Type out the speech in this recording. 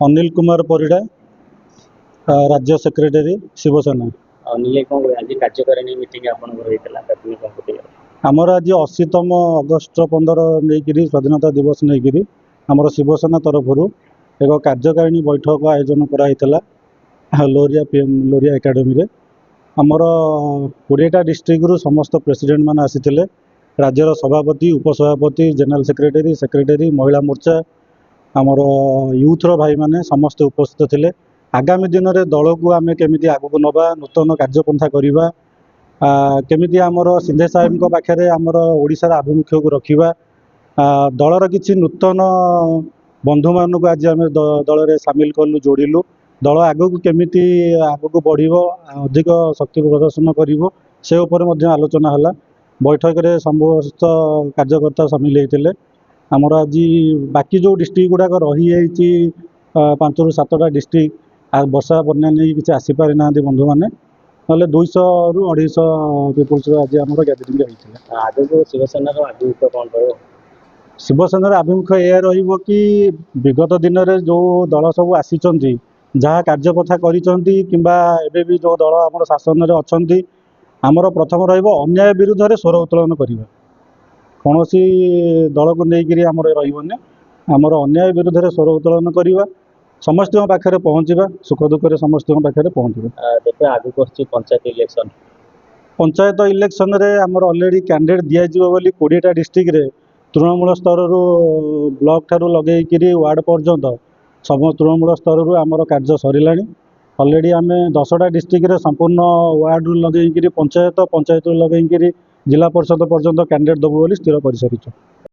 अनिल कुमार परिडा, राज्य सेक्रेटरी शिवसेना। आज कार्यकारिणी मीटिंग आमर आज 80तम अगस्ट 15 नहीं स्वाधीनता दिवस नहीं आमर शिवसेना तरफ एक कार्यकारिणी बैठक आयोजन कराइला लोरिया एकाडेमी रे। आमर 20टा डिस्ट्रिक्ट रु समस्त प्रेसिडेंट मान आसीथिले, राज्यर सभापति, उपसभापति, जनरल सेक्रेटरी, सेक्रेटरी, महिला मोर्चा, आमर यूथर भाई माने समस्त उपस्थित थिले। आगामी दिन में दल को आम केमी आगक नवा, नूतन कार्यपंथा करवा, केमी आमर सिंधे साहेब पाखे आमर ओडिशार आभिमुख्य को रखा, दलर किसी नूतन बंधु मान को आज आम दल में सामिल कलु, जोड़िलु। दल आगक केमी आगक बढ़ अधिक शक्ति प्रदर्शन कर आलोचना है। बैठक में समस्त कार्यकर्ता सामिल होते। आमर आज बाकी जो डिस्ट्रिक्ट गुड़ाक रही 5 ରୁ 7टा डिस्ट्रिक्ट वर्षा बन्या नहीं किसी आसीपारि ना बंधु मैंने ना 200 ରୁ 250 पीपुल्स आज आम गैदरिंग होता। आगे शिवसेना आभिमुख्य कौन रहा? शिवसेनार आभिमुख्य यह कि विगत दिन में जो दल सब आसी जहाँ कार्यपथा कर जो दल आम शासन में अच्छा आमर प्रथम रन्याय विरुद्ध में स्वर उत्तोलन करवा। कौन सी दल को लेकिन आमर रही आमर अन्याय विरुद्ध में स्वर उत्तोलन करवा, समस्त पाखे पहुँचा, सुख दुख समस्त पाखे पहुँचा। देखिए आगु पंचायत इलेक्शन, पंचायत इलेक्शन रे आमर ऑलरेडी कैंडिडेट दिज्व 20टा डिस्ट्रिक्ट रे तृणमूल स्तर रु ब्लॉक ठारू लगे वार्ड पर्यंत सब तृणमूल स्तर रु आमर कार्य सरला। ऑलरेडी आम 10टा डिस्ट्रिक्ट रे संपूर्ण वार्ड रु लगे पंचायत, पंचायत रु लगे जिला परिषद पर्यंत कैंडिडेट देवु बोली स्थिर कर सारी।